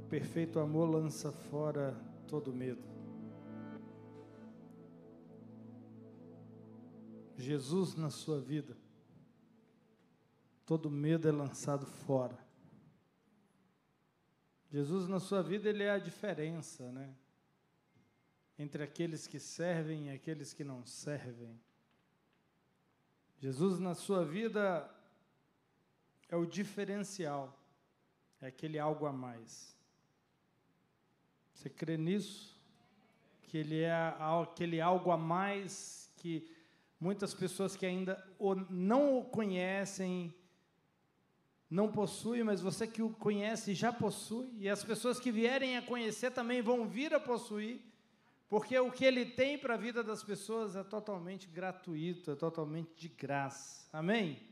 perfeito amor lança fora todo medo. Jesus na sua vida, todo medo é lançado fora. Jesus na sua vida, Ele é a diferença, né? Entre aqueles que servem e aqueles que não servem. Jesus na sua vida é o diferencial, é aquele algo a mais. Você crê nisso? Que Ele é aquele algo a mais que muitas pessoas que ainda não o conhecem, não possuem, mas você que o conhece já possui, e as pessoas que vierem a conhecer também vão vir a possuir, porque o que Ele tem para a vida das pessoas é totalmente gratuito, é totalmente de graça. Amém?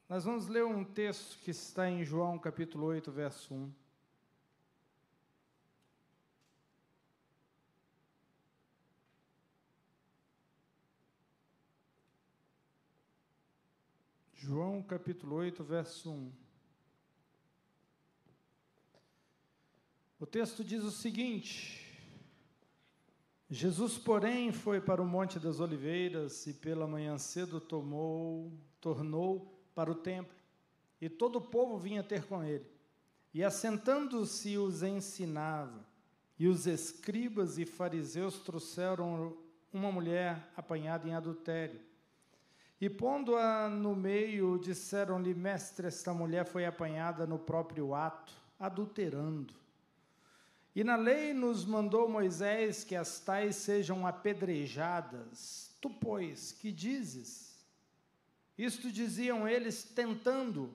Nós vamos ler um texto que está em João capítulo 8, verso 1. João capítulo 8, verso 1. O texto diz o seguinte: Jesus, porém, foi para o Monte das Oliveiras e pela manhã cedo tornou para o templo, e todo o povo vinha ter com ele. E assentando-se os ensinava, e os escribas e fariseus trouxeram uma mulher apanhada em adultério. E pondo-a no meio, disseram-lhe: Mestre, esta mulher foi apanhada no próprio ato, adulterando. E na lei nos mandou Moisés que as tais sejam apedrejadas. Tu, pois, que dizes? Isto diziam eles, tentando,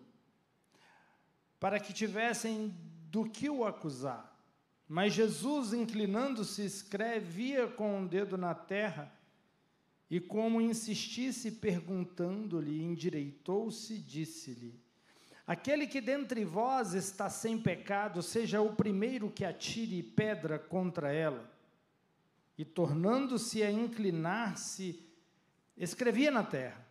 para que tivessem do que o acusar. Mas Jesus, inclinando-se, escrevia com o dedo na terra, e como insistisse perguntando-lhe, endireitou-se e disse-lhe: Aquele que dentre vós está sem pecado, seja o primeiro que atire pedra contra ela. E tornando-se a inclinar-se, escrevia na terra.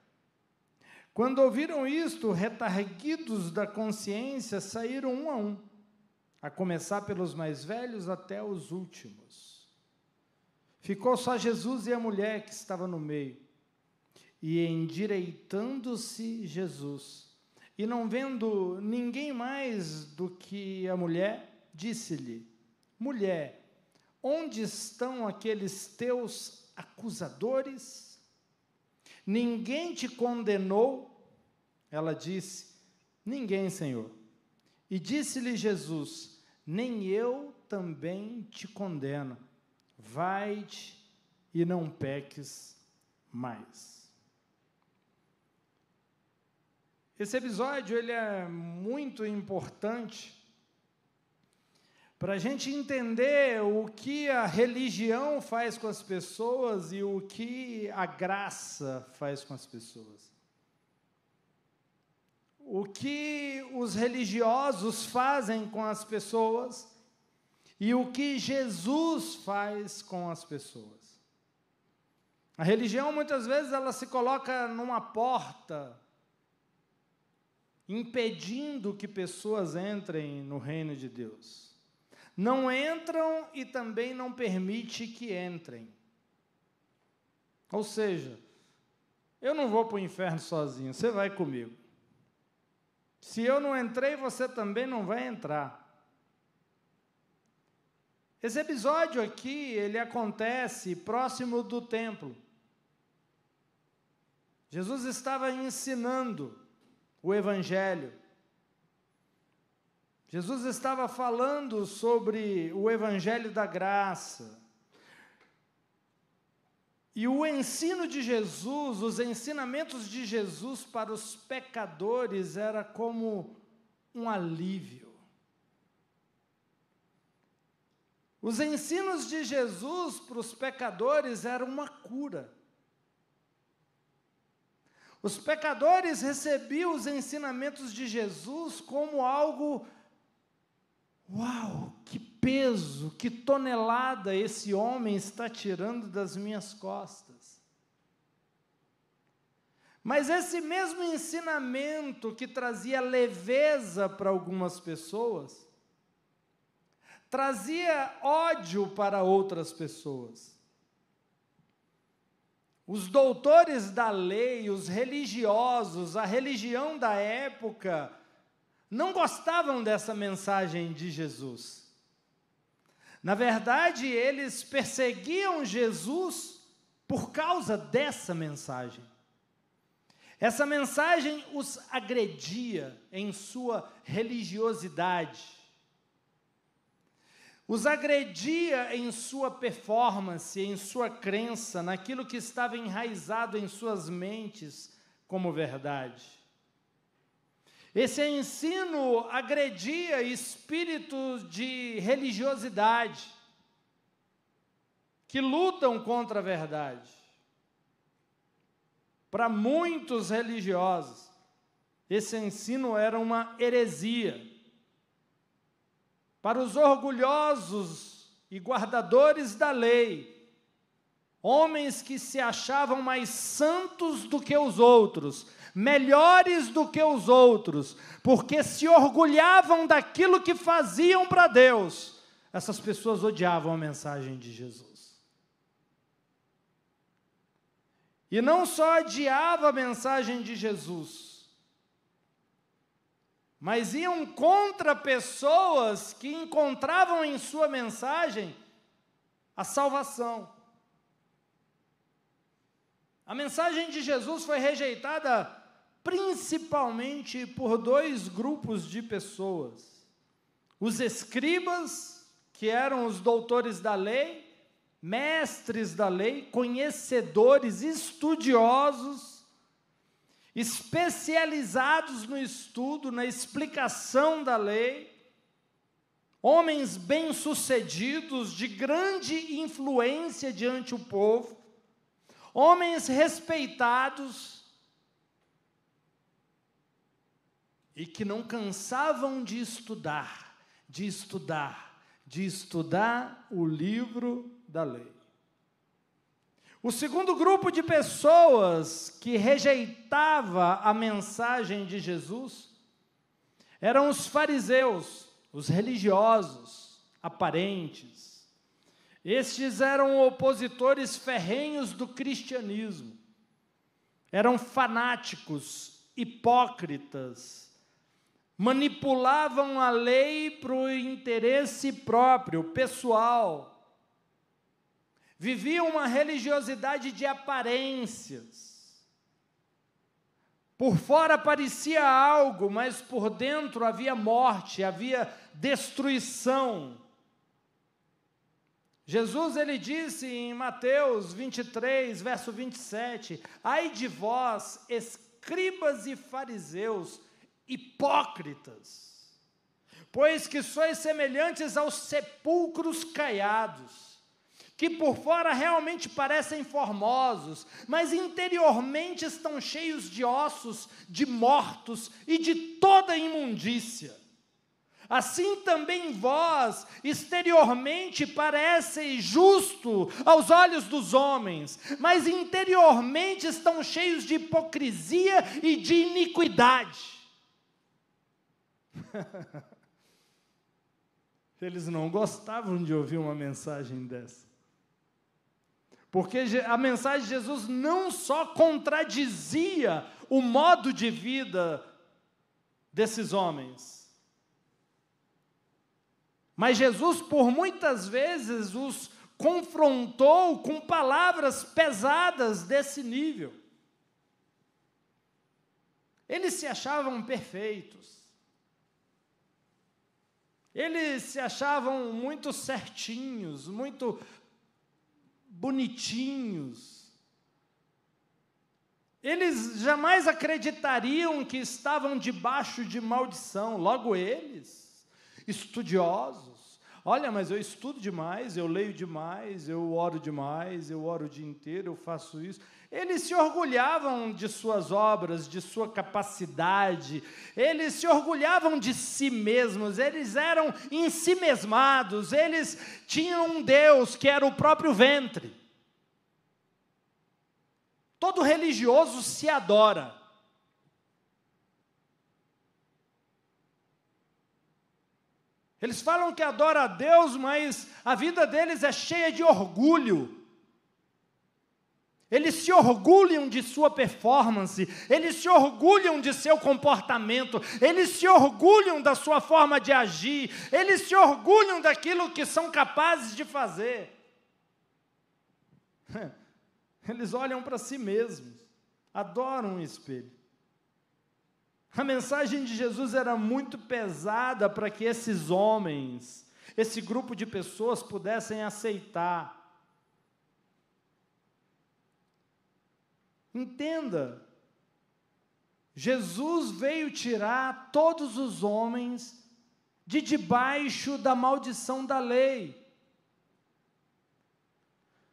Quando ouviram isto, retarguidos da consciência, saíram a começar pelos mais velhos até os últimos. Ficou só Jesus e a mulher que estava no meio. E endireitando-se Jesus, e não vendo ninguém mais do que a mulher, disse-lhe: Mulher, onde estão aqueles teus acusadores? Ninguém te condenou? Ela disse: Ninguém, Senhor. E disse-lhe Jesus: Nem eu também te condeno. Vai-te e não peques mais. Esse episódio ele é muito importante para a gente entender o que a religião faz com as pessoas e o que a graça faz com as pessoas. O que os religiosos fazem com as pessoas e o que Jesus faz com as pessoas. A religião, muitas vezes, ela se coloca numa porta, impedindo que pessoas entrem no reino de Deus. Não entram e também não permite que entrem. Ou seja, eu não vou para o inferno sozinho, você vai comigo. Se eu não entrei, você também não vai entrar. Esse episódio aqui, ele acontece próximo do templo. Jesus estava ensinando o Evangelho. Jesus estava falando sobre o Evangelho da graça. E o ensino de Jesus, os ensinamentos de Jesus para os pecadores era como um alívio. Os ensinos de Jesus para os pecadores eram uma cura. Os pecadores recebiam os ensinamentos de Jesus como algo, uau, que peso, que tonelada esse homem está tirando das minhas costas. Mas esse mesmo ensinamento que trazia leveza para algumas pessoas, trazia ódio para outras pessoas. Os doutores da lei, os religiosos, a religião da época, não gostavam dessa mensagem de Jesus. Na verdade, eles perseguiam Jesus por causa dessa mensagem. Essa mensagem os agredia em sua religiosidade, os agredia em sua performance, em sua crença, naquilo que estava enraizado em suas mentes como verdade. Esse ensino agredia espíritos de religiosidade, que lutam contra a verdade. Para muitos religiosos, esse ensino era uma heresia. Para os orgulhosos e guardadores da lei, homens que se achavam mais santos do que os outros, melhores do que os outros, porque se orgulhavam daquilo que faziam para Deus, essas pessoas odiavam a mensagem de Jesus. E não só odiavam a mensagem de Jesus, mas iam contra pessoas que encontravam em sua mensagem a salvação. A mensagem de Jesus foi rejeitada principalmente por dois grupos de pessoas. Os escribas, que eram os doutores da lei, mestres da lei, conhecedores, estudiosos, especializados no estudo, na explicação da lei, homens bem-sucedidos, de grande influência diante do povo, homens respeitados e que não cansavam de estudar o livro da lei. O segundo grupo de pessoas que rejeitava a mensagem de Jesus eram os fariseus, os religiosos, aparentes. Estes eram opositores ferrenhos do cristianismo. Eram fanáticos, hipócritas, manipulavam a lei para o interesse próprio, pessoal. Viviam uma religiosidade de aparências. Por fora parecia algo, mas por dentro havia morte, havia destruição. Jesus, ele disse em Mateus 23, verso 27, ai de vós, escribas e fariseus, hipócritas, pois que sois semelhantes aos sepulcros caiados, que por fora realmente parecem formosos, mas interiormente estão cheios de ossos, de mortos e de toda imundícia. Assim também vós, exteriormente, pareceis justo aos olhos dos homens, mas interiormente estão cheios de hipocrisia e de iniquidade. Eles não gostavam de ouvir uma mensagem dessa. Porque a mensagem de Jesus não só contradizia o modo de vida desses homens, mas Jesus, por muitas vezes, os confrontou com palavras pesadas desse nível. Eles se achavam perfeitos. Eles se achavam muito certinhos, muito bonitinhos. Eles jamais acreditariam que estavam debaixo de maldição. Logo eles, estudiosos. Olha, mas eu estudo demais, eu leio demais, eu oro demais, eu oro o dia inteiro, eu faço isso. Eles se orgulhavam de suas obras, de sua capacidade, eles se orgulhavam de si mesmos, eles eram ensimesmados, eles tinham um Deus que era o próprio ventre. Todo religioso se adora. Eles falam que adoram a Deus, mas a vida deles é cheia de orgulho. Eles se orgulham de sua performance, eles se orgulham de seu comportamento, eles se orgulham da sua forma de agir, eles se orgulham daquilo que são capazes de fazer. Eles olham para si mesmos, adoram o espelho. A mensagem de Jesus era muito pesada para que esses homens, esse grupo de pessoas pudessem aceitar. Entenda, Jesus veio tirar todos os homens de debaixo da maldição da lei.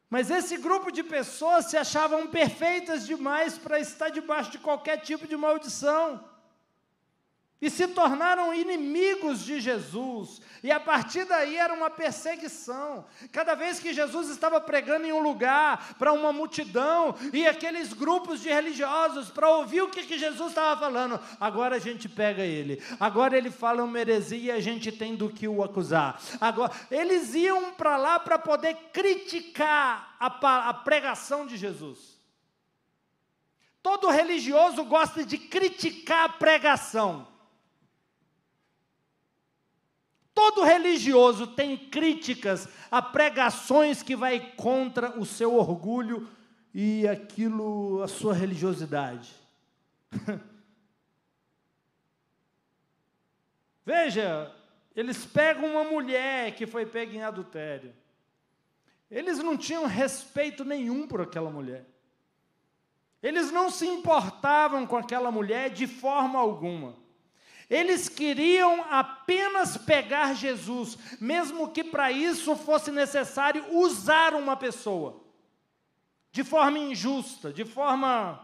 Mas esse grupo de pessoas se achavam perfeitas demais para estar debaixo de qualquer tipo de maldição. E se tornaram inimigos de Jesus, e a partir daí era uma perseguição. Cada vez que Jesus estava pregando em um lugar, para uma multidão, e aqueles grupos de religiosos, para ouvir o que Jesus estava falando, agora a gente pega ele, agora ele fala uma heresia e a gente tem do que o acusar. Agora, eles iam para lá para poder criticar a pregação de Jesus. Todo religioso gosta de criticar a pregação. Todo religioso tem críticas a pregações que vai contra o seu orgulho e a sua religiosidade. Veja, eles pegam uma mulher que foi pega em adultério. Eles não tinham respeito nenhum por aquela mulher. Eles não se importavam com aquela mulher de forma alguma. Eles queriam apenas pegar Jesus, mesmo que para isso fosse necessário usar uma pessoa, de forma injusta, de forma...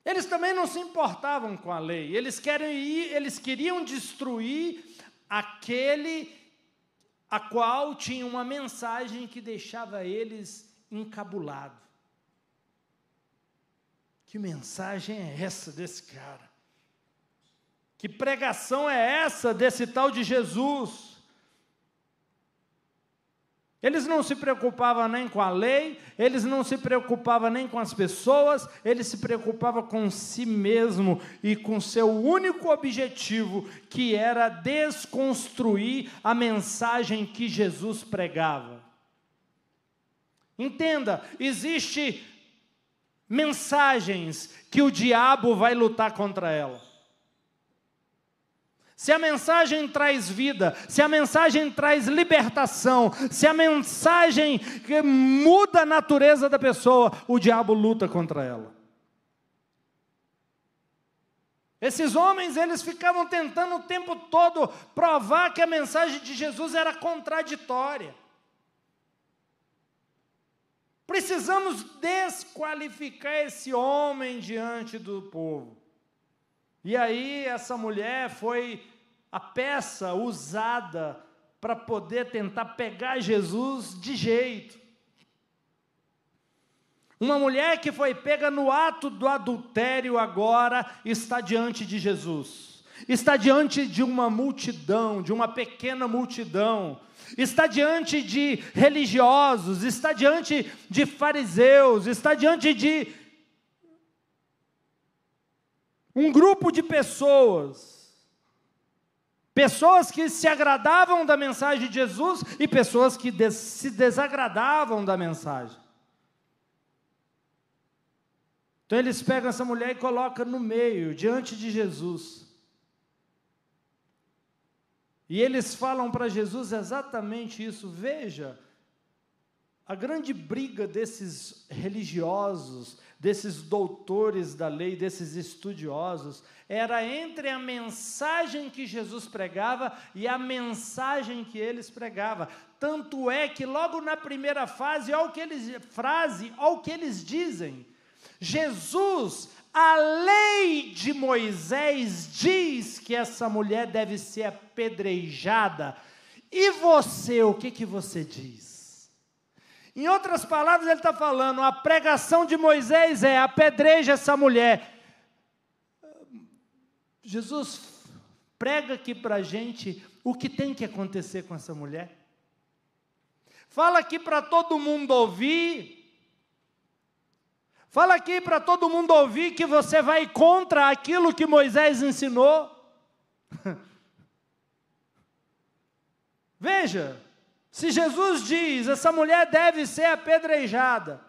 Eles também não se importavam com a lei, eles queriam destruir aquele a qual tinha uma mensagem que deixava eles encabulados. Que mensagem é essa desse cara? Que pregação é essa desse tal de Jesus? Eles não se preocupavam nem com a lei, eles não se preocupavam nem com as pessoas, eles se preocupavam com si mesmo e com seu único objetivo, que era desconstruir a mensagem que Jesus pregava. Entenda, existem mensagens que o diabo vai lutar contra ela. Se a mensagem traz vida, se a mensagem traz libertação, se a mensagem que muda a natureza da pessoa, o diabo luta contra ela. Esses homens, eles ficavam tentando o tempo todo provar que a mensagem de Jesus era contraditória. Precisamos desqualificar esse homem diante do povo. E aí essa mulher foi a peça usada para poder tentar pegar Jesus de jeito. Uma mulher que foi pega no ato do adultério agora está diante de Jesus. Está diante de uma multidão, de uma pequena multidão. Está diante de religiosos, está diante de fariseus, está diante de um grupo de pessoas que se agradavam da mensagem de Jesus e pessoas que se desagradavam da mensagem. Então eles pegam essa mulher e colocam no meio, diante de Jesus. E eles falam para Jesus exatamente isso. Veja, a grande briga desses religiosos, desses doutores da lei, desses estudiosos, era entre a mensagem que Jesus pregava e a mensagem que eles pregavam. Tanto é que logo na primeira frase, olha o que eles dizem. Jesus, a lei de Moisés diz que essa mulher deve ser apedrejada. E você, o que você diz? Em outras palavras, ele está falando, a pregação de Moisés é: apedreja essa mulher. Jesus prega aqui para a gente o que tem que acontecer com essa mulher. Fala aqui para todo mundo ouvir. Fala aqui para todo mundo ouvir que você vai contra aquilo que Moisés ensinou. Veja, se Jesus diz, essa mulher deve ser apedrejada,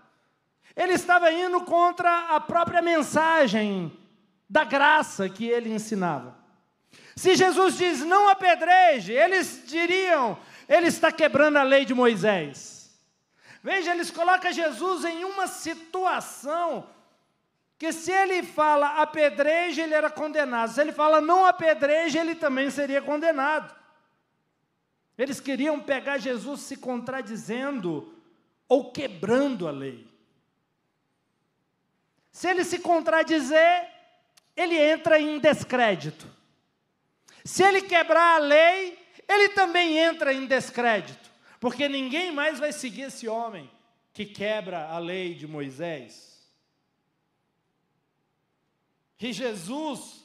ele estava indo contra a própria mensagem da graça que ele ensinava. Se Jesus diz, não apedreje, eles diriam, ele está quebrando a lei de Moisés. Veja, eles colocam Jesus em uma situação que, se ele fala apedreje, ele era condenado. Se ele fala não apedreje, ele também seria condenado. Eles queriam pegar Jesus se contradizendo ou quebrando a lei. Se ele se contradizer, ele entra em descrédito. Se ele quebrar a lei, ele também entra em descrédito, porque ninguém mais vai seguir esse homem que quebra a lei de Moisés. E Jesus,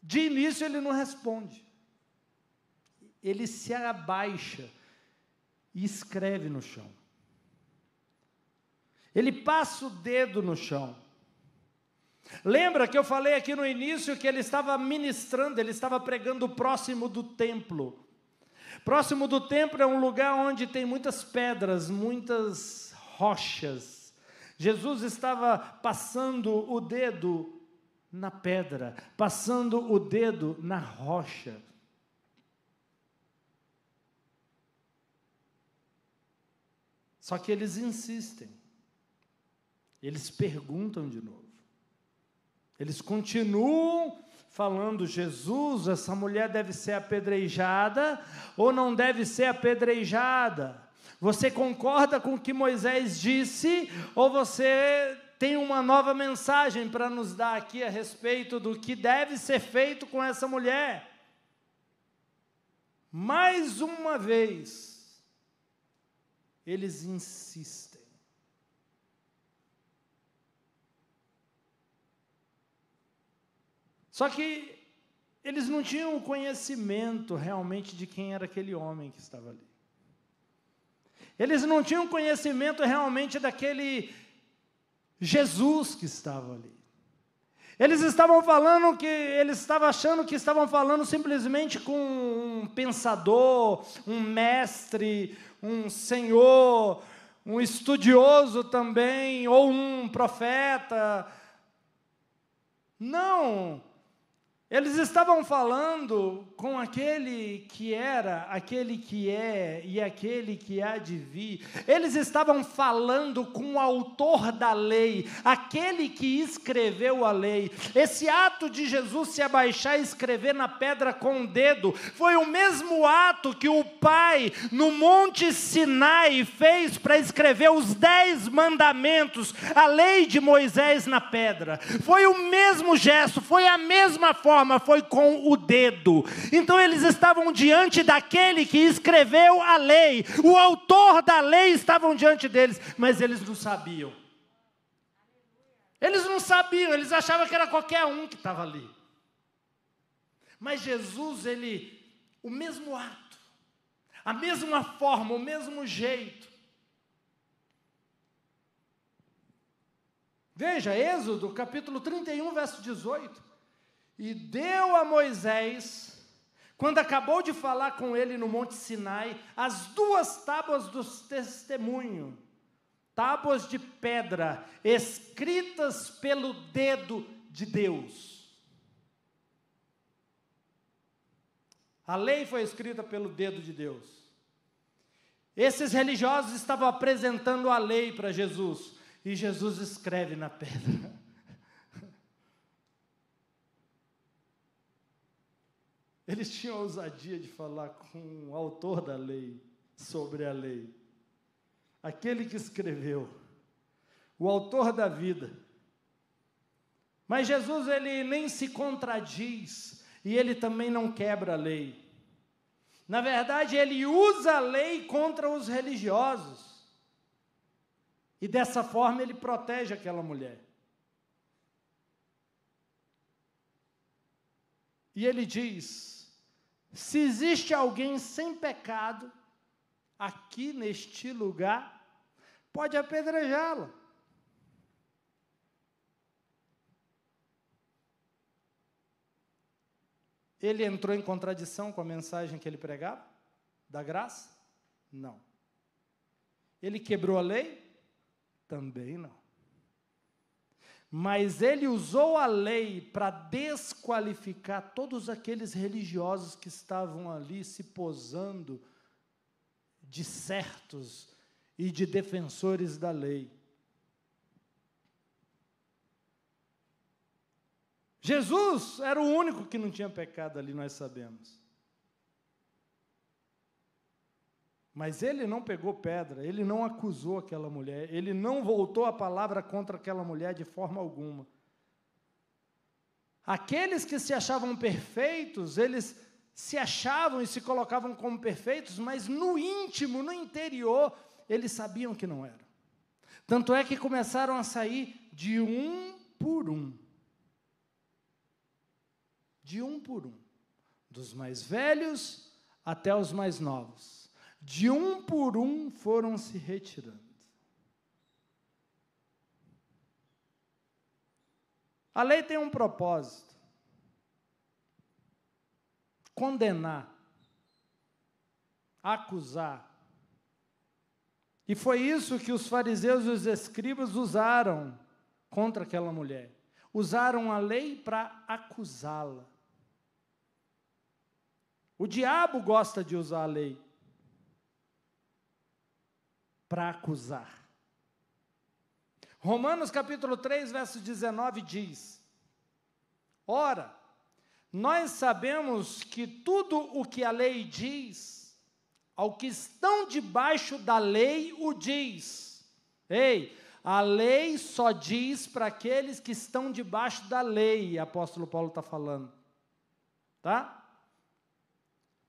de início ele não responde. Ele se abaixa e escreve no chão. Ele passa o dedo no chão. Lembra que eu falei aqui no início que ele estava ministrando, ele estava pregando próximo do templo. Próximo do templo é um lugar onde tem muitas pedras, muitas rochas. Jesus estava passando o dedo na pedra, passando o dedo na rocha. Só que eles insistem. Eles perguntam de novo. Eles continuam falando, Jesus, essa mulher deve ser apedrejada ou não deve ser apedrejada? Você concorda com o que Moisés disse ou você tem uma nova mensagem para nos dar aqui a respeito do que deve ser feito com essa mulher? Mais uma vez, eles insistem. Só que eles não tinham o conhecimento realmente de quem era aquele homem que estava ali. Eles não tinham conhecimento realmente daquele Jesus que estava ali. Eles estavam falando eles estavam achando que estavam falando simplesmente com um pensador, um mestre, um senhor, um estudioso também, ou um profeta. Não! Eles estavam falando com aquele que era, aquele que é e aquele que há de vir. Eles estavam falando com o autor da lei, aquele que escreveu a lei. Esse ato de Jesus se abaixar e escrever na pedra com o dedo foi o mesmo ato que o Pai no Monte Sinai fez para escrever os 10 mandamentos, a lei de Moisés na pedra. Foi o mesmo gesto, foi a mesma forma. Foi com o dedo. Então eles estavam diante daquele que escreveu a lei, o autor da lei estavam diante deles, mas eles não sabiam. Eles não sabiam, eles achavam que era qualquer um que estava ali. Mas Jesus, o mesmo ato, a mesma forma, o mesmo jeito. Veja, Êxodo, capítulo 31, verso 18. E deu a Moisés, quando acabou de falar com ele no Monte Sinai, as 2 tábuas do testemunho, tábuas de pedra, escritas pelo dedo de Deus. A lei foi escrita pelo dedo de Deus. Esses religiosos estavam apresentando a lei para Jesus, e Jesus escreve na pedra. Eles tinham a ousadia de falar com o autor da lei, sobre a lei. Aquele que escreveu, o autor da vida. Mas Jesus, ele nem se contradiz, e ele também não quebra a lei. Na verdade, ele usa a lei contra os religiosos. E dessa forma ele protege aquela mulher. E ele diz: se existe alguém sem pecado aqui neste lugar, pode apedrejá-la. Ele entrou em contradição com a mensagem que ele pregava, da graça? Não. Ele quebrou a lei? Também não. Mas ele usou a lei para desqualificar todos aqueles religiosos que estavam ali se posando de certos e de defensores da lei. Jesus era o único que não tinha pecado ali, nós sabemos. Mas ele não pegou pedra, ele não acusou aquela mulher, ele não voltou a palavra contra aquela mulher de forma alguma. Aqueles que se achavam perfeitos, eles se achavam e se colocavam como perfeitos, mas no íntimo, no interior, eles sabiam que não eram. Tanto é que começaram a sair de um por um. De um por um. Dos mais velhos até os mais novos. De um por um foram se retirando. A lei tem um propósito: condenar, acusar. E foi isso que os fariseus e os escribas usaram contra aquela mulher. Usaram a lei para acusá-la. O diabo gosta de usar a lei para acusar. Romanos capítulo 3, verso 19 diz: ora, nós sabemos que tudo o que a lei diz, ao que estão debaixo da lei o diz. Ei, a lei só diz para aqueles que estão debaixo da lei, apóstolo Paulo está falando. Tá?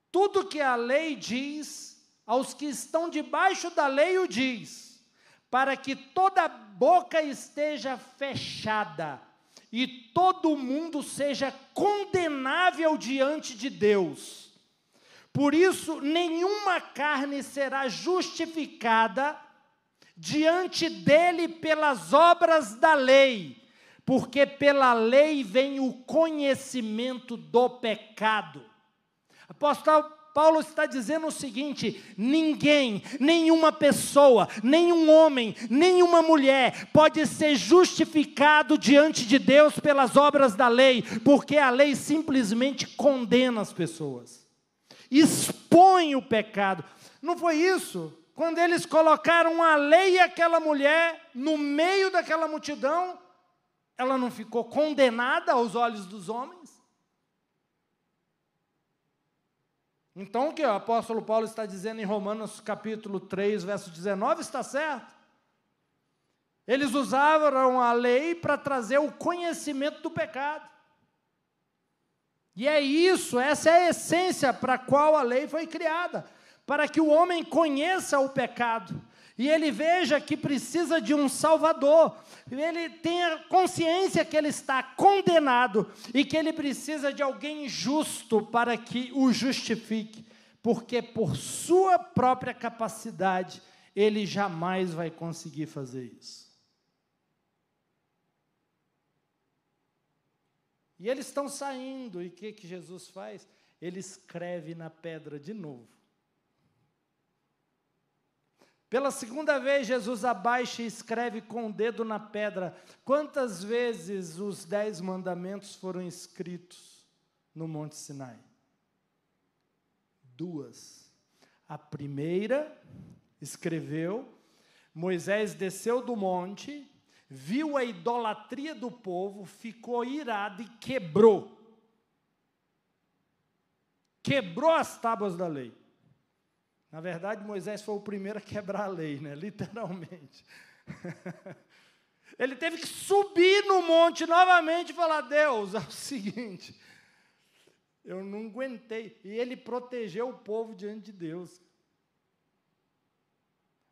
Tudo que a lei diz, aos que estão debaixo da lei o diz, para que toda boca esteja fechada e todo mundo seja condenável diante de Deus. Por isso, nenhuma carne será justificada diante dele pelas obras da lei, porque pela lei vem o conhecimento do pecado. Apóstolo Paulo está dizendo o seguinte: ninguém, nenhuma pessoa, nenhum homem, nenhuma mulher pode ser justificado diante de Deus pelas obras da lei, porque a lei simplesmente condena as pessoas, expõe o pecado. Não foi isso? Quando eles colocaram a lei e aquela mulher no meio daquela multidão, ela não ficou condenada aos olhos dos homens? Então, o que o apóstolo Paulo está dizendo em Romanos capítulo 3, verso 19, está certo. Eles usaram a lei para trazer o conhecimento do pecado. E é isso, essa é a essência para a qual a lei foi criada, para que o homem conheça o pecado, e ele veja que precisa de um Salvador, ele tenha consciência que ele está condenado, e que ele precisa de alguém justo para que o justifique, porque por sua própria capacidade, ele jamais vai conseguir fazer isso. E eles estão saindo, e o que Jesus faz? Ele escreve na pedra de novo. Pela segunda vez, Jesus abaixa e escreve com o dedo na pedra. Quantas vezes os 10 mandamentos foram escritos no Monte Sinai? 2. A primeira, escreveu, Moisés desceu do monte, viu a idolatria do povo, ficou irado e quebrou. Quebrou as tábuas da lei. Na verdade, Moisés foi o primeiro a quebrar a lei, né? Literalmente. Ele teve que subir no monte novamente e falar: Deus, é o seguinte, Eu não aguentei. E ele protegeu o povo diante de Deus.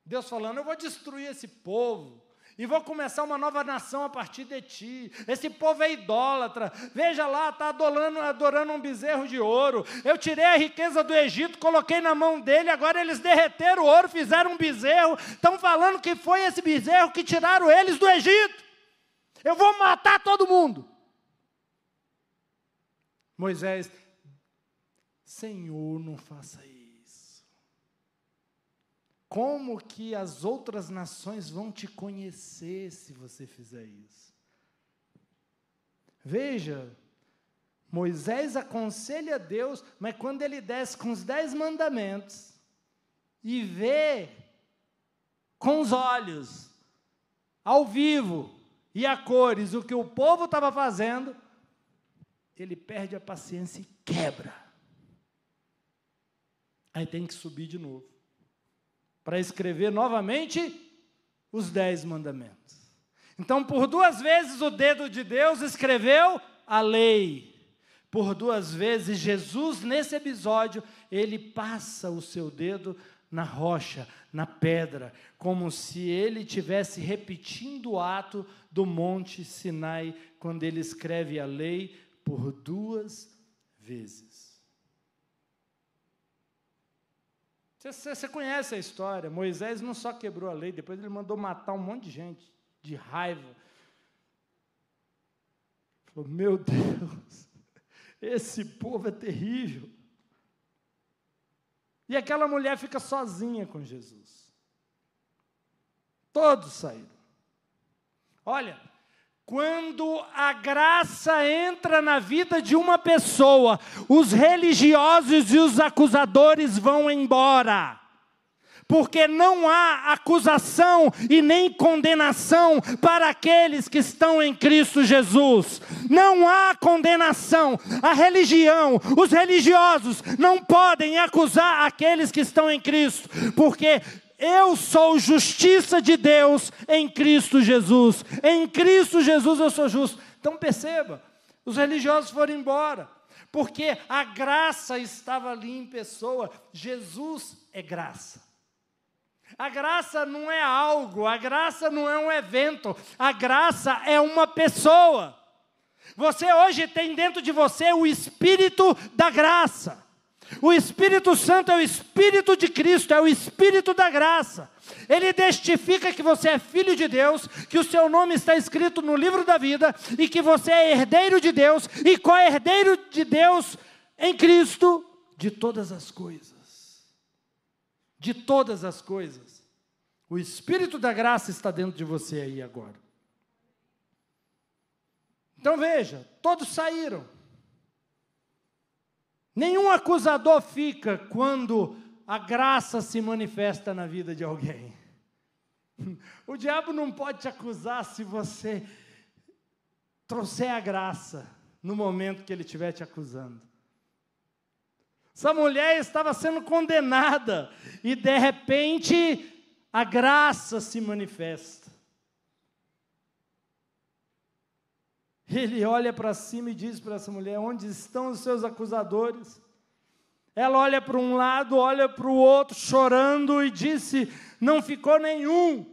Deus falando, eu vou destruir esse povo. E vou começar uma nova nação a partir de ti. Esse povo é idólatra. Veja lá, está adorando um bezerro de ouro. Eu tirei a riqueza do Egito, coloquei na mão dele, agora eles derreteram o ouro, fizeram um bezerro. Estão falando que foi esse bezerro que tiraram eles do Egito. Eu vou matar todo mundo. Moisés, Senhor, não faça isso. Como que as outras nações vão te conhecer se você fizer isso? Veja, Moisés aconselha Deus, mas quando ele desce com os 10 mandamentos e vê com os olhos, ao vivo e a cores, o que o povo estava fazendo, ele perde a paciência e quebra. Aí tem que subir de novo, para escrever novamente os 10 mandamentos. Então, por 2 vezes o dedo de Deus escreveu a lei. Por 2 vezes Jesus, nesse episódio, ele passa o seu dedo na rocha, na pedra, como se ele estivesse repetindo o ato do Monte Sinai, quando ele escreve a lei por 2 vezes. Você conhece a história. Moisés não só quebrou a lei, depois ele mandou matar um monte de gente, de raiva. Falou, meu Deus, esse povo é terrível. E aquela mulher fica sozinha com Jesus. Todos saíram. Olha, quando a graça entra na vida de uma pessoa, os religiosos e os acusadores vão embora. Porque não há acusação e nem condenação para aqueles que estão em Cristo Jesus. Não há condenação. A religião, os religiosos não podem acusar aqueles que estão em Cristo, porque eu sou justiça de Deus em Cristo Jesus. Em Cristo Jesus eu sou justo. Então perceba, os religiosos foram embora, porque a graça estava ali em pessoa. Jesus é graça. A graça não é algo, a graça não é um evento, a graça é uma pessoa. Você hoje tem dentro de você o Espírito da graça. O Espírito Santo é o Espírito de Cristo, é o Espírito da graça. Ele testifica que você é filho de Deus, que o seu nome está escrito no livro da vida, e que você é herdeiro de Deus, e co-herdeiro de Deus em Cristo, de todas as coisas. De todas as coisas. O Espírito da graça está dentro de você aí agora. Então veja, todos saíram. Nenhum acusador fica quando a graça se manifesta na vida de alguém. O diabo não pode te acusar se você trouxer a graça no momento que ele estiver te acusando. Essa mulher estava sendo condenada e de repente a graça se manifesta. Ele olha para cima e diz para essa mulher, onde estão os seus acusadores? Ela olha para um lado, olha para o outro, chorando, e disse, não ficou nenhum.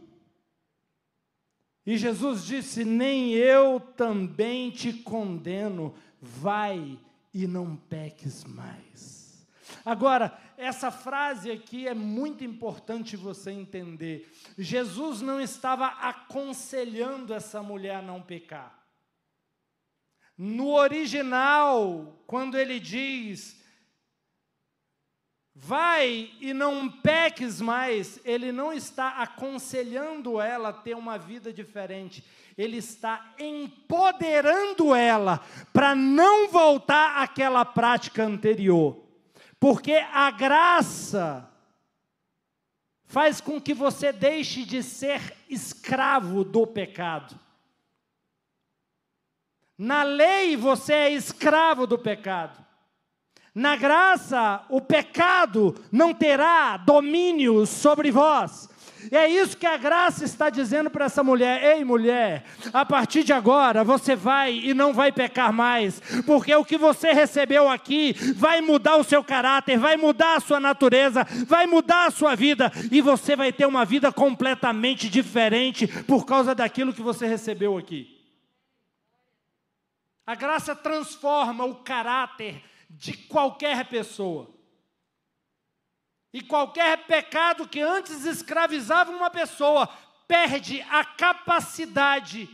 E Jesus disse, nem eu também te condeno, vai e não peques mais. Agora, essa frase aqui é muito importante você entender. Jesus não estava aconselhando essa mulher a não pecar. No original, quando ele diz, vai e não peques mais, ele não está aconselhando ela a ter uma vida diferente. Ele está empoderando ela para não voltar àquela prática anterior. Porque a graça faz com que você deixe de ser escravo do pecado. Na lei você é escravo do pecado. Na graça, o pecado não terá domínio sobre vós. E é isso que a graça está dizendo para essa mulher: ei, mulher, a partir de agora você vai e não vai pecar mais, porque o que você recebeu aqui vai mudar o seu caráter, vai mudar a sua natureza, vai mudar a sua vida, e você vai ter uma vida completamente diferente por causa daquilo que você recebeu aqui. A graça transforma o caráter de qualquer pessoa. E qualquer pecado que antes escravizava uma pessoa, perde a capacidade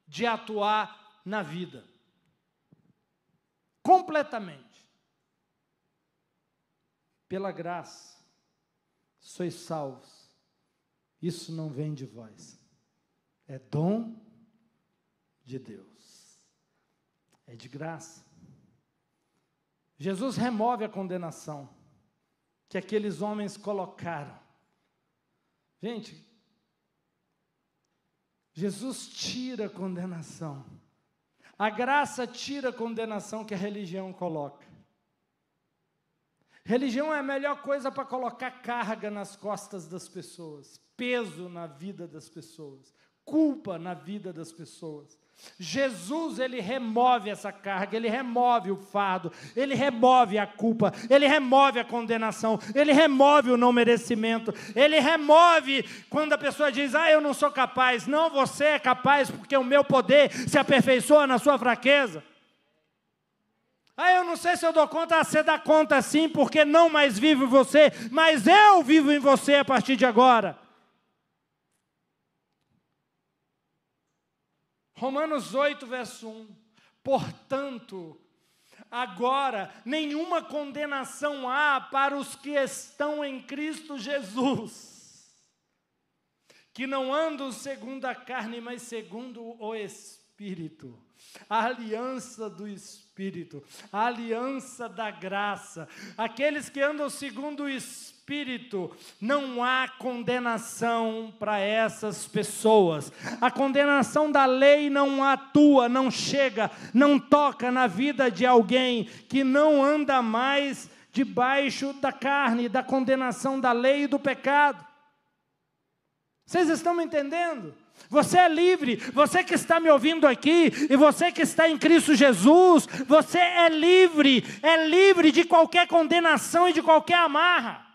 de atuar na vida. Completamente. Pela graça, sois salvos. Isso não vem de vós. É dom de Deus. É de graça. Jesus remove a condenação que aqueles homens colocaram. Gente, Jesus tira a condenação. A graça tira a condenação que a religião coloca. Religião é a melhor coisa para colocar carga nas costas das pessoas, peso na vida das pessoas, culpa na vida das pessoas. Jesus, ele remove essa carga, ele remove o fardo, ele remove a culpa, ele remove a condenação, ele remove o não merecimento, ele remove quando a pessoa diz: eu não sou capaz. Não, você é capaz, porque o meu poder se aperfeiçoa na sua fraqueza. Eu não sei se eu dou conta. Você dá conta sim, porque não mais vive em você, mas eu vivo em você a partir de agora. Romanos 8, verso 1. Portanto, agora nenhuma condenação há para os que estão em Cristo Jesus, que não andam segundo a carne, mas segundo o Espírito. A aliança do Espírito, a aliança da graça. Aqueles que andam segundo o Espírito, não há condenação para essas pessoas. A condenação da lei não atua, não chega, não toca na vida de alguém que não anda mais debaixo da carne, da condenação da lei e do pecado. Vocês estão me entendendo? Você é livre, você que está me ouvindo aqui, e você que está em Cristo Jesus, você é livre de qualquer condenação e de qualquer amarra.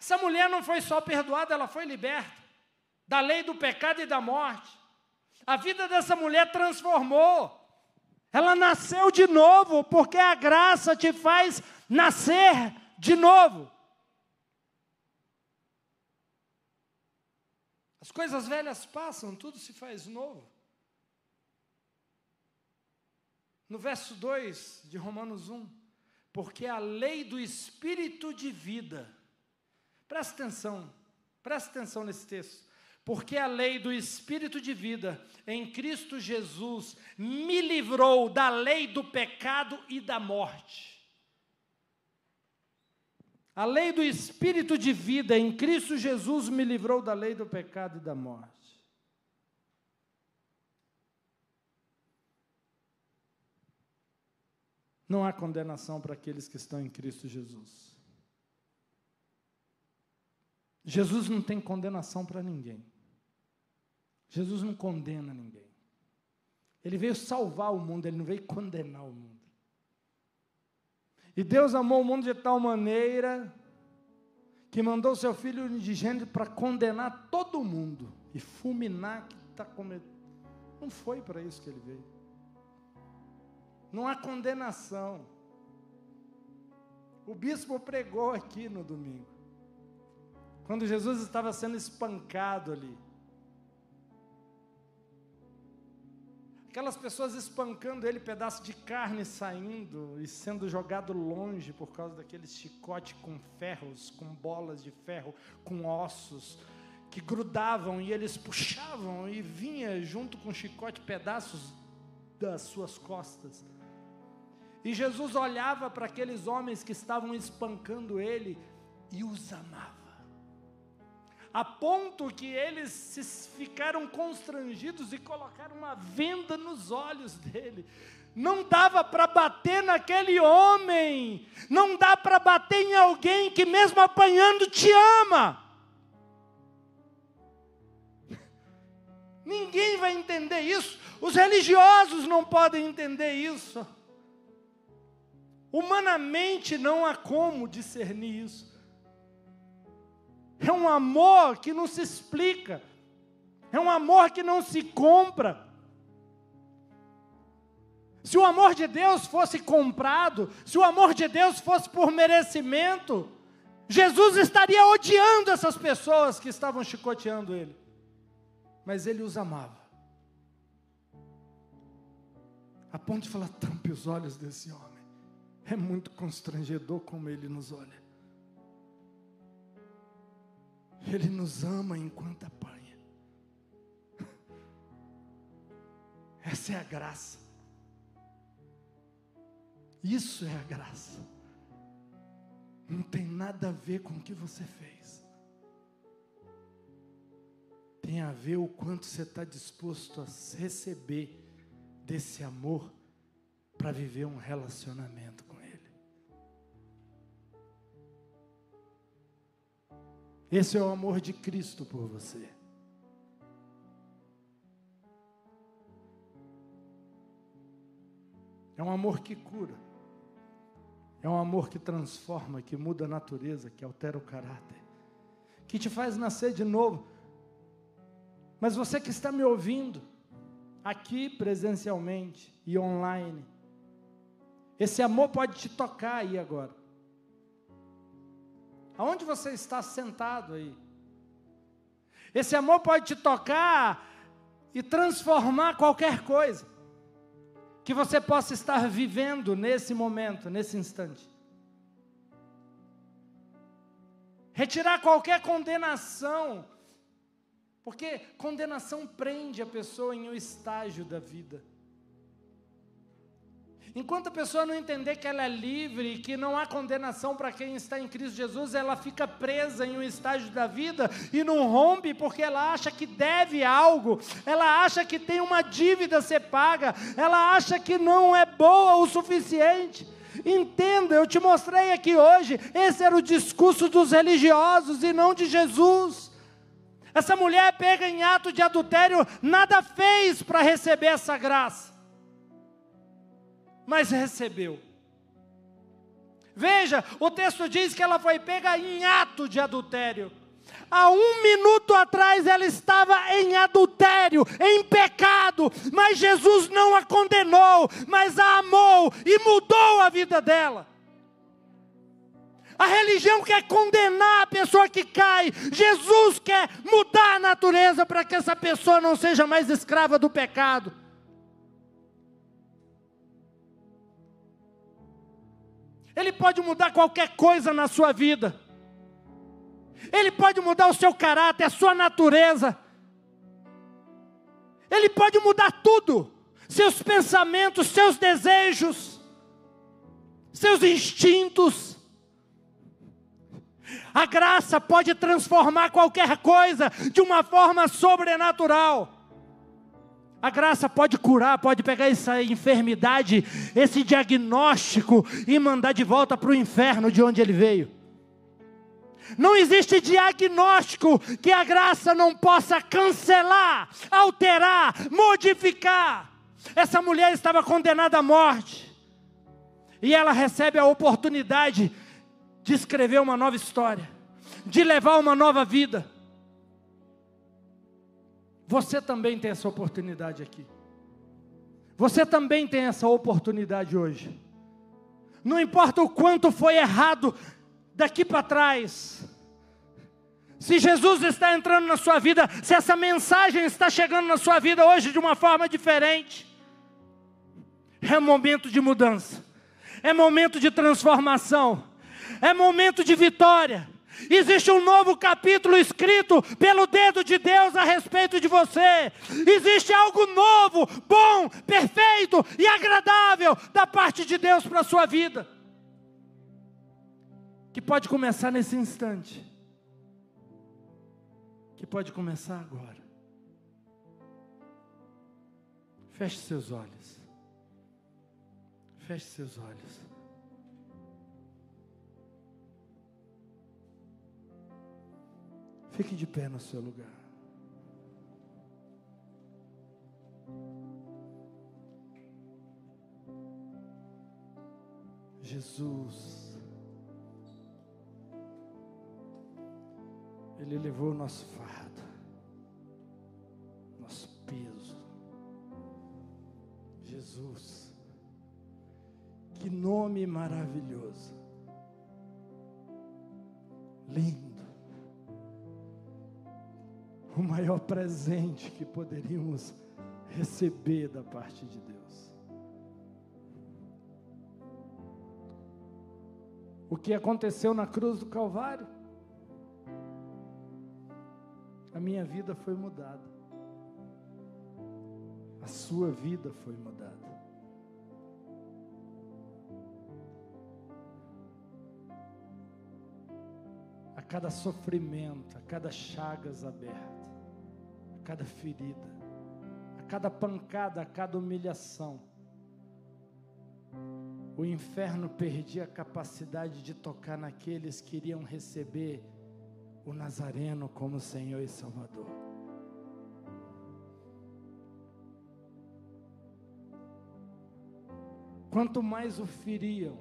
Essa mulher não foi só perdoada, ela foi liberta da lei do pecado e da morte. A vida dessa mulher transformou. Ela nasceu de novo, porque a graça te faz nascer de novo. As coisas velhas passam, tudo se faz novo. No verso 2 de Romanos 1, porque a lei do Espírito de vida, presta atenção nesse texto, porque a lei do Espírito de vida em Cristo Jesus me livrou da lei do pecado e da morte. A lei do Espírito de vida em Cristo Jesus me livrou da lei do pecado e da morte. Não há condenação para aqueles que estão em Cristo Jesus. Jesus não tem condenação para ninguém. Jesus não condena ninguém. Ele veio salvar o mundo, ele não veio condenar o mundo. E Deus amou o mundo de tal maneira que mandou seu Filho unigênito para condenar todo mundo e fulminar que está cometendo. Não foi para isso que ele veio. Não há condenação. O bispo pregou aqui no domingo, quando Jesus estava sendo espancado ali. Aquelas pessoas espancando ele, pedaço de carne saindo e sendo jogado longe por causa daquele chicote com ferros, com bolas de ferro, com ossos, que grudavam e eles puxavam e vinha junto com o chicote pedaços das suas costas. E Jesus olhava para aqueles homens que estavam espancando ele e os amava. a ponto que eles ficaram constrangidos e colocaram uma venda nos olhos dele. Não dava para bater naquele homem, não dá para bater em alguém que mesmo apanhando te ama. Ninguém vai entender isso, os religiosos não podem entender isso. Humanamente não há como discernir isso. É um amor que não se explica, é um amor que não se compra. Se o amor de Deus fosse comprado, se o amor de Deus fosse por merecimento, Jesus estaria odiando essas pessoas que estavam chicoteando ele. Mas ele os amava, a ponto de falar: tampe os olhos desse homem. É muito constrangedor como ele nos olha. Ele nos ama enquanto apanha. Essa é a graça. Isso é a graça. Não tem nada a ver com o que você fez. Tem a ver o quanto você está disposto a receber desse amor para viver um relacionamento com Ele. Esse é o amor de Cristo por você. É um amor que cura. É um amor que transforma, que muda a natureza, que altera o caráter, que te faz nascer de novo. Mas você que está me ouvindo, aqui presencialmente e online, esse amor pode te tocar aí agora. Aonde você está sentado aí? Esse amor pode te tocar e transformar qualquer coisa que você possa estar vivendo nesse momento, nesse instante. Retirar qualquer condenação, porque condenação prende a pessoa em um estágio da vida. Enquanto a pessoa não entender que ela é livre, que não há condenação para quem está em Cristo Jesus, ela fica presa em um estágio da vida e não rompe porque ela acha que deve algo, ela acha que tem uma dívida a ser paga, ela acha que não é boa o suficiente. Entenda, eu te mostrei aqui hoje, esse era o discurso dos religiosos e não de Jesus. Essa mulher pega em ato de adultério, nada fez para receber essa graça, mas recebeu. Veja, o texto diz que ela foi pega em ato de adultério. Há 1 minuto atrás ela estava em adultério, em pecado, mas Jesus não a condenou, mas a amou e mudou a vida dela. A religião quer condenar a pessoa que cai, Jesus quer mudar a natureza para que essa pessoa não seja mais escrava do pecado. Ele pode mudar qualquer coisa na sua vida. Ele pode mudar o seu caráter, a sua natureza. Ele pode mudar tudo. Seus pensamentos, seus desejos, seus instintos. A graça pode transformar qualquer coisa de uma forma sobrenatural. A graça pode curar, pode pegar essa enfermidade, esse diagnóstico e mandar de volta para o inferno de onde ele veio. Não existe diagnóstico que a graça não possa cancelar, alterar, modificar. Essa mulher estava condenada à morte. E ela recebe a oportunidade de escrever uma nova história, de levar uma nova vida. Você também tem essa oportunidade aqui. Você também tem essa oportunidade hoje. Não importa o quanto foi errado daqui para trás. Se Jesus está entrando na sua vida, se essa mensagem está chegando na sua vida hoje de uma forma diferente, é momento de mudança. É momento de transformação. É momento de vitória. Existe um novo capítulo escrito pelo dedo de Deus a respeito de você. Existe algo novo, bom, perfeito e agradável da parte de Deus para a sua vida, que pode começar nesse instante. que pode começar agora. Feche seus olhos. Feche seus olhos. Fique de pé no seu lugar. Jesus, Ele levou o nosso fardo, nosso peso. Jesus, que nome maravilhoso, lindo, o maior presente que poderíamos receber da parte de Deus. O que aconteceu na cruz do Calvário? A minha vida foi mudada. A sua vida foi mudada. A cada sofrimento, a cada chagas aberta, a cada ferida, a cada pancada, a cada humilhação, o inferno perdia a capacidade de tocar naqueles que iriam receber o Nazareno como Senhor e Salvador. Quanto mais o feriam,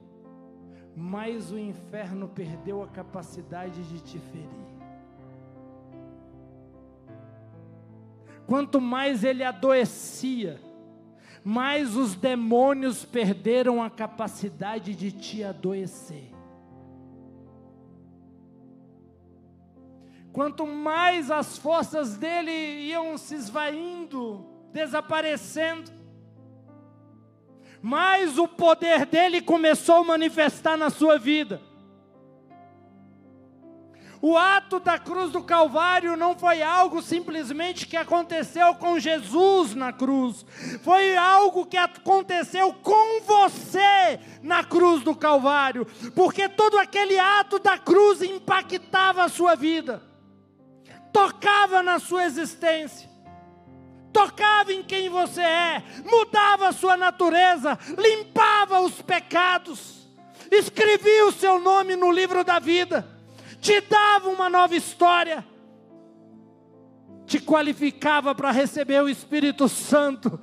mais o inferno perdeu a capacidade de te ferir. Quanto mais ele adoecia, mais os demônios perderam a capacidade de te adoecer. Quanto mais as forças dele iam se esvaindo, desaparecendo, mais o poder dele começou a manifestar na sua vida. O ato da cruz do Calvário não foi algo simplesmente que aconteceu com Jesus na cruz. Foi algo que aconteceu com você na cruz do Calvário. Porque todo aquele ato da cruz impactava a sua vida. Tocava na sua existência. Tocava em quem você é. Mudava a sua natureza. Limpava os pecados. Escrevia o seu nome no livro da vida. Te dava uma nova história, te qualificava para receber o Espírito Santo.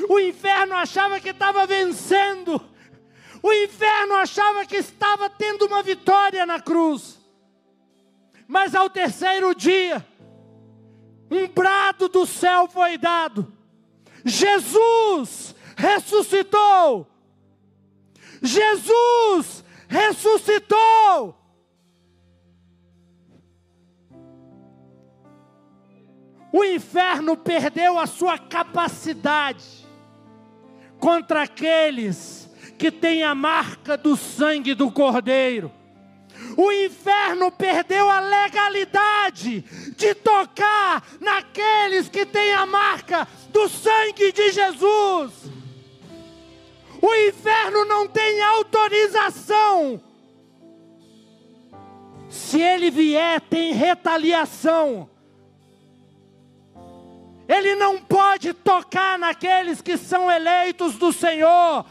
O inferno achava que estava vencendo, o inferno achava que estava tendo uma vitória na cruz, mas ao terceiro dia, um brado do céu foi dado, Jesus ressuscitou, Jesus ressuscitou. O inferno perdeu a sua capacidade contra aqueles que têm a marca do sangue do Cordeiro. O inferno perdeu a legalidade de tocar naqueles que têm a marca do sangue de Jesus. O inferno não tem autorização. Se ele vier, tem retaliação. Ele não pode tocar naqueles que são eleitos do Senhor.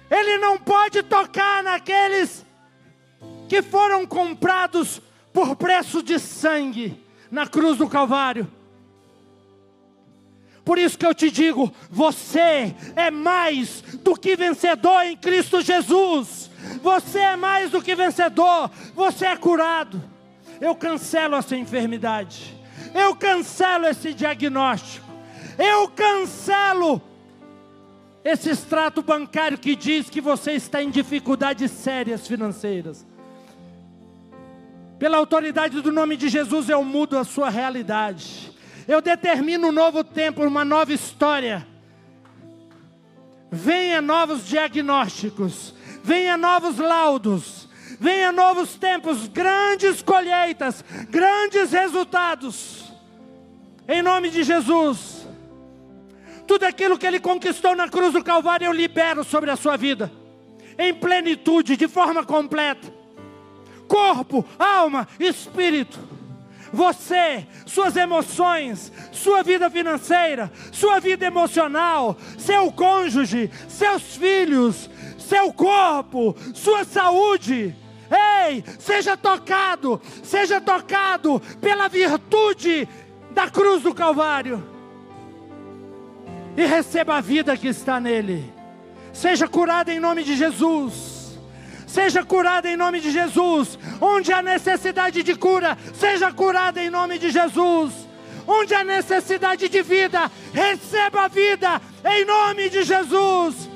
Ele não pode tocar naqueles que foram comprados por preço de sangue na cruz do Calvário. Por isso que eu te digo, você é mais do que vencedor em Cristo Jesus. Você é mais do que vencedor. Você é curado. Eu cancelo essa enfermidade. Eu cancelo esse diagnóstico. Eu cancelo esse extrato bancário que diz que você está em dificuldades sérias financeiras. Pela autoridade do nome de Jesus, eu mudo a sua realidade. Eu determino um novo tempo, uma nova história. Venha novos diagnósticos. Venha novos laudos. Venha novos tempos, grandes colheitas, grandes resultados. Em nome de Jesus. Tudo aquilo que Ele conquistou na cruz do Calvário, eu libero sobre a sua vida. Em plenitude, de forma completa. Corpo, alma, espírito. você, suas emoções, sua vida financeira, sua vida emocional, seu cônjuge, seus filhos, seu corpo, sua saúde. Ei, seja tocado pela virtude da cruz do Calvário e receba a vida que está nele. Seja curado em nome de Jesus. Seja curado em nome de Jesus. Onde há necessidade de cura, seja curado em nome de Jesus. Onde há necessidade de vida, receba a vida em nome de Jesus.